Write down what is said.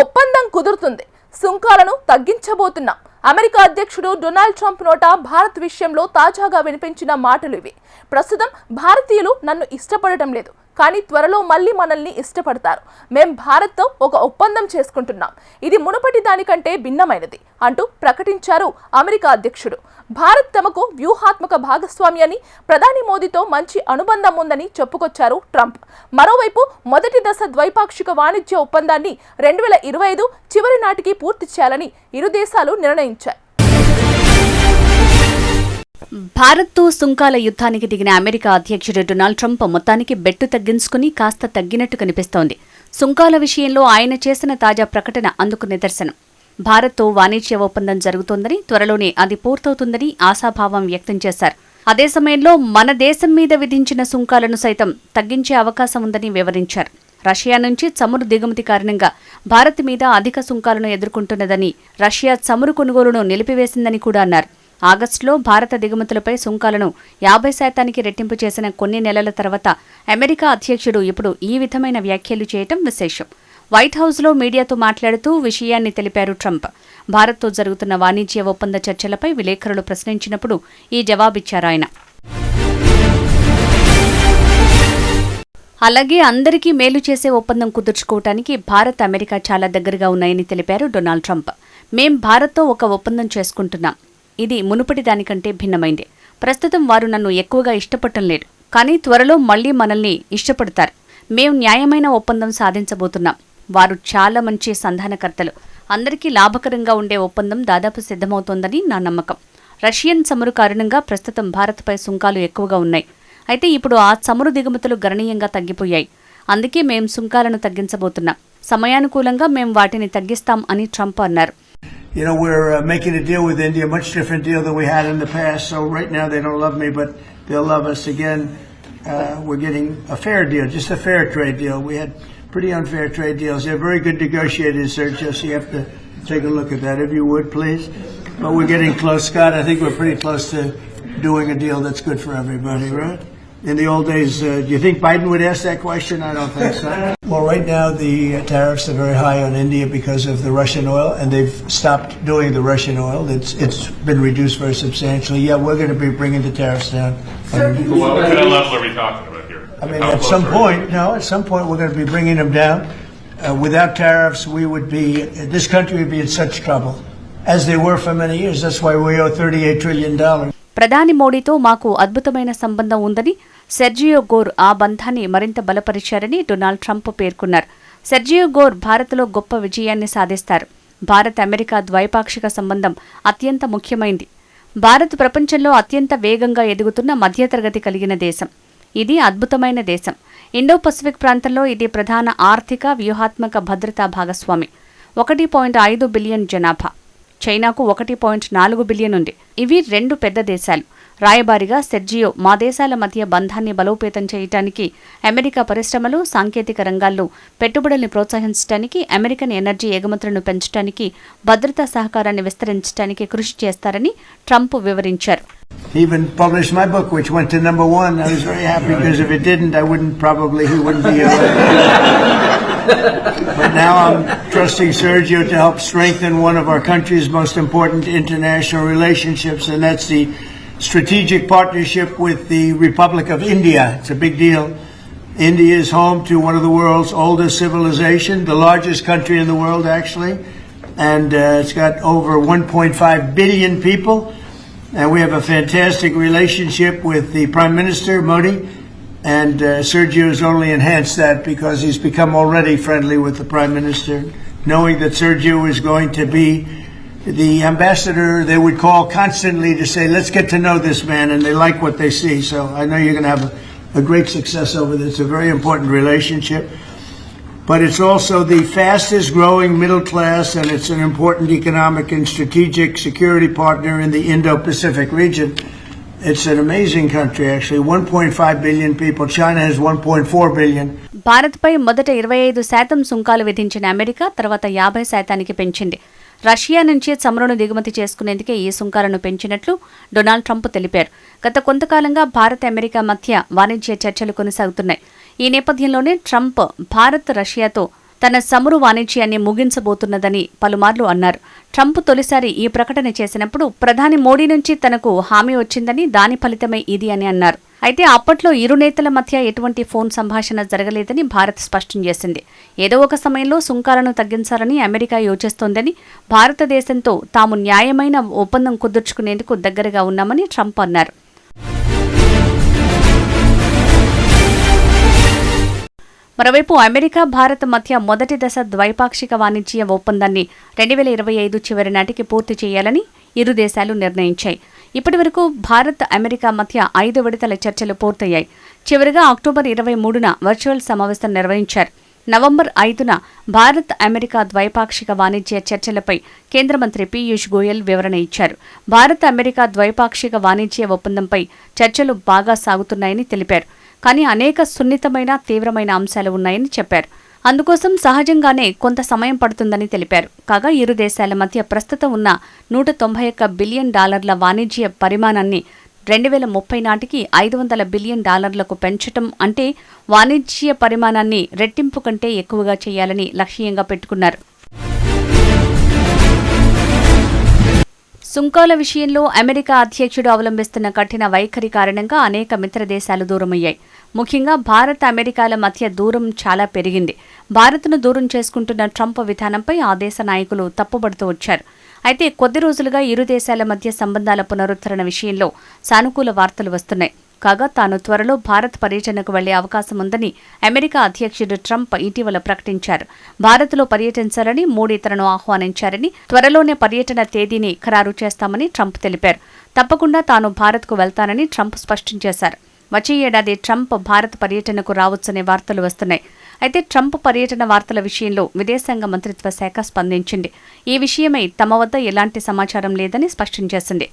ఒప్పందం కుదురుతుంది, సుంకాలను తగ్గించబోతున్నాం. అమెరికా అధ్యక్షుడు డొనాల్డ్ ట్రంప్ నోట భారత్ విషయంలో తాజాగా వినిపించిన మాటలు ఇవి. ప్రస్తుతం భారతీయులు నన్ను ఇష్టపడటం లేదు, కానీ త్వరలో మళ్ళీ మనల్ని ఇష్టపడతారు. మేం భారత్తో ఒక ఒప్పందం చేసుకుంటున్నాం, ఇది మునుపటి దానికంటే భిన్నమైనది అంటూ ప్రకటించారు అమెరికా అధ్యక్షుడు. భారత్ తమకు వ్యూహాత్మక భాగస్వామి అని, ప్రధాని మోదీతో మంచి అనుబంధం ఉందని చెప్పుకొచ్చారు ట్రంప్. మరోవైపు మొదటి దశ ద్వైపాక్షిక వాణిజ్య ఒప్పందాన్ని 2025 చివరి నాటికి పూర్తి చేయాలని ఇరు దేశాలు నిర్ణయించాయి. భారత్తో సుంకాల యుద్ధానికి దిగిన అమెరికా అధ్యక్షుడు డొనాల్డ్ ట్రంప్ మొత్తానికి బెట్టు తగ్గించుకుని కాస్త తగ్గినట్టు కనిపిస్తోంది. సుంకాల విషయంలో ఆయన చేసిన తాజా ప్రకటన అందుకు నిదర్శనం. భారత్తో వాణిజ్య ఒప్పందం జరుగుతోందని, త్వరలోనే అది పూర్తవుతుందని ఆశాభావం వ్యక్తం చేశారు. అదే సమయంలో మన దేశం మీద విధించిన సుంకాలను సైతం తగ్గించే అవకాశం ఉందని వివరించారు. రష్యా నుంచి చమురు దిగుమతి కారణంగా భారత్ మీద అధిక సుంకాలను ఎదుర్కొంటున్నదని, రష్యా చమురు కొనుగోలును నిలిపివేసిందని కూడా అన్నారు. ఆగస్టులో భారత దిగుమతులపై సుంకాలను 50% రెట్టింపు చేసిన కొన్ని నెలల తర్వాత అమెరికా అధ్యక్షుడు ఇప్పుడు ఈ విధమైన వ్యాఖ్యలు చేయటం విశేషం. వైట్ హౌస్లో మీడియాతో మాట్లాడుతూ విషయాన్ని తెలిపారు ట్రంప్. భారత్తో జరుగుతున్న వాణిజ్య ఒప్పంద చర్చలపై విలేకరులు ప్రశ్నించినప్పుడు ఈ జవాబిచ్చారు ఆయన. అలాగే అందరికీ మేలు చేసే ఒప్పందం కుదుర్చుకోవటానికి భారత్, అమెరికా చాలా దగ్గరగా ఉన్నాయని తెలిపారు డొనాల్డ్ ట్రంప్. మేం భారత్తో ఒక ఒప్పందం చేసుకుంటున్నాం, ఇది మునుపటి దానికంటే భిన్నమైంది. ప్రస్తుతం వారు నన్ను ఎక్కువగా ఇష్టపడటం లేదు, కానీ త్వరలో మళ్లీ మనల్ని ఇష్టపడతారు. మేం న్యాయమైన ఒప్పందం సాధించబోతున్నాం. వారు చాలా మంచి సంధానకర్తలు. అందరికీ లాభకరంగా ఉండే ఒప్పందం దాదాపు సిద్ధమవుతోందని నా నమ్మకం. రష్యన్ చమురు కారణంగా ప్రస్తుతం భారత్పై సుంకాలు ఎక్కువగా ఉన్నాయి. అయితే ఇప్పుడు ఆ చమురు దిగుమతులు గణనీయంగా తగ్గిపోయాయి. అందుకే మేం సుంకాలను తగ్గించబోతున్నాం. సమయానుకూలంగా మేం వాటిని తగ్గిస్తాం అని ట్రంప్ అన్నారు. You know, we're making a deal with India, a much different deal than we had in the past. So right now they don't love me, but they'll love us again. We're getting a fair deal, just a fair trade deal. We had pretty unfair trade deals. They're very good negotiators, Sergio, so you have to take a look at that, if you would, please. But we're getting close, Scott. I think we're pretty close to doing a deal that's good for everybody, right? In the old days, do you think Biden would ask that question? I don't think so. Well, right now the tariffs are very high on India because of the Russian oil, and they've stopped doing the Russian oil. It's been reduced very substantially. Yeah, we're going to be bringing the tariffs down. What kind of level are we talking about here? I mean, at some point we're going to be bringing them down. Without tariffs, this country would be in such trouble, as they were for many years. That's why we owe $38 trillion. ప్రధాని మోడీతో మాకు అద్భుతమైన సంబంధం ఉందని, Sergio Gor ఆ బంధాన్ని మరింత బలపరిచారని Donald Trump పేర్కొన్నారు. సెర్జియో గోర్ భారత్లో గొప్ప విజయాన్ని సాధిస్తారు. భారత్, అమెరికా ద్వైపాక్షిక సంబంధం అత్యంత ముఖ్యమైంది. భారత్ ప్రపంచంలో అత్యంత వేగంగా ఎదుగుతున్న మధ్యతరగతి కలిగిన దేశం. ఇది అద్భుతమైన దేశం. ఇండో పసిఫిక్ ప్రాంతంలో ఇది ప్రధాన ఆర్థిక, వ్యూహాత్మక భద్రతా భాగస్వామి. 1.5 బిలియన్ జనాభా. చైనాకు 1.4 బిలియన్ ఉంది. ఇవి 2 పెద్ద దేశాలు. రాయబారిగా సెర్జియో మా దేశాల మధ్య బంధాన్ని బలోపేతం చేయడానికి, అమెరికా పరిశ్రమలు, సాంకేతిక రంగాల్లో పెట్టుబడుల్ని ప్రోత్సహించడానికి, అమెరికన్ ఎనర్జీ ఎగుమతులను పెంచడానికి, భద్రతా సహకారాన్ని విస్తరించడానికి కృషి చేస్తారని ట్రంప్ వివరించారు. He even published my book, which went to #1. I was very happy because if it didn't, he wouldn't be here. But now I'm trusting Sergio to help strengthen one of our country's most important international relationships, and that's the strategic partnership with the Republic of India. It's a big deal. India is home to one of the world's oldest civilizations, the largest country in the world, actually, and it's got over 1.5 billion people. And we have a fantastic relationship with the Prime Minister, Modi, and Sergio has only enhanced that because he's become already friendly with the Prime Minister, knowing that Sergio is going to be the ambassador they would call constantly to say, let's get to know this man, and they like what they see. So I know you're going to have a great success over this. It's a very important relationship. But it's also the fastest growing middle class, and it's an important economic and strategic security partner in the Indo-Pacific region. It's an amazing country, actually. 1.5 billion people. China has 1.4 billion. భారత్పై మొదట 25% సుంకాలు విధించిన America తర్వాత 50%కి పెంచింది. Russia నుంచి చమురును దిగుమతి చేసుకునేందుకే ఈ సుంకాలను పెంచినట్లు Donald Trump తెలిపారు. గత కొంతకాలంగా భారత్, అమెరికా మధ్య వాణిజ్య చర్చలు కొనసాగుతున్నాయి. ఈ నేపథ్యంలోనే ట్రంప్ భారత్, రష్యాతో తన చమురు వాణిజ్యాన్ని ముగించబోతున్నదని పలుమార్లు అన్నారు. ట్రంప్ తొలిసారి ఈ ప్రకటన చేసినప్పుడు ప్రధాని మోడీ నుంచి తనకు హామీ వచ్చిందని, దాని ఫలితమే ఇది అని అన్నారు. అయితే అప్పట్లో ఇరు నేతల మధ్య ఎటువంటి ఫోన్ సంభాషణ జరగలేదని భారత్ స్పష్టం చేసింది. ఏదో ఒక సమయంలో సుంకాలను తగ్గించాలని అమెరికా యోచిస్తోందని, భారతదేశంతో తాము న్యాయమైన ఒప్పందం కుదుర్చుకునేందుకు దగ్గరగా ఉన్నామని ట్రంప్ అన్నారు. మరోవైపు అమెరికా, భారత్ మధ్య మొదటి దశ ద్వైపాక్షిక వాణిజ్య ఒప్పందాన్ని 2025 చివరి నాటికి పూర్తి చేయాలని ఇరు దేశాలు నిర్ణయించాయి. ఇప్పటి వరకు భారత్, అమెరికా మధ్య 5 విడతల చర్చలు పూర్తయ్యాయి. చివరిగా అక్టోబర్ 23న వర్చువల్ సమావేశం నిర్వహించారు. నవంబర్ 5న భారత్, అమెరికా ద్వైపాక్షిక వాణిజ్య చర్చలపై కేంద్ర మంత్రి పీయూష్ గోయల్ వివరణ ఇచ్చారు. భారత్, అమెరికా ద్వైపాక్షిక వాణిజ్య ఒప్పందంపై చర్చలు బాగా సాగుతున్నాయని తెలిపారు. కానీ అనేక సున్నితమైన, తీవ్రమైన అంశాలు ఉన్నాయని చెప్పారు. అందుకోసం సహజంగానే కొంత సమయం పడుతుందని తెలిపారు. కాగా ఇరు దేశాల మధ్య ప్రస్తుతం ఉన్న $191 బిలియన్ వాణిజ్య పరిమాణాన్ని 2030 నాటికి $500 బిలియన్ పెంచటం, అంటే వాణిజ్య పరిమాణాన్ని రెట్టింపు కంటే ఎక్కువగా చేయాలని లక్ష్యంగా పెట్టుకున్నారు. సుంకాల విషయంలో అమెరికా అధ్యక్షుడు అవలంబిస్తున్న కఠిన వైఖరి కారణంగా అనేక మిత్ర దేశాలు దూరమయ్యాయి. ముఖ్యంగా భారత్, అమెరికాల మధ్య దూరం చాలా పెరిగింది. భారత్ను దూరం చేసుకుంటున్న ట్రంప్ విధానంపై ఆ దేశ నాయకులు తప్పుపడుతూ వచ్చారు. అయితే కొద్ది రోజులుగా ఇరు దేశాల మధ్య సంబంధాల పునరుద్ధరణ విషయంలో సానుకూల వార్తలు వస్తున్నాయి. కాగా తాను త్వరలో భారత్ పర్యటనకు వెళ్లే అవకాశం ఉందని అమెరికా అధ్యక్షుడు ట్రంప్ ఇటీవల ప్రకటించారు. భారత్లో పర్యటించాలని మోడీ తనను ఆహ్వానించారని, త్వరలోనే పర్యటన తేదీని ఖరారు చేస్తామని ట్రంప్ తెలిపారు. తప్పకుండా తాను భారత్కు వెళ్తానని ట్రంప్ స్పష్టం చేశారు. వచ్చే ఏడాది ట్రంప్ భారత్ పర్యటనకు రావచ్చనే వార్తలు వస్తున్నాయి. అయితే ట్రంప్ పర్యటన వార్తల విషయంలో విదేశాంగ మంత్రిత్వ శాఖ స్పందించింది. ఈ విషయమై తమ వద్ద ఎలాంటి సమాచారం లేదని స్పష్టం చేసింది.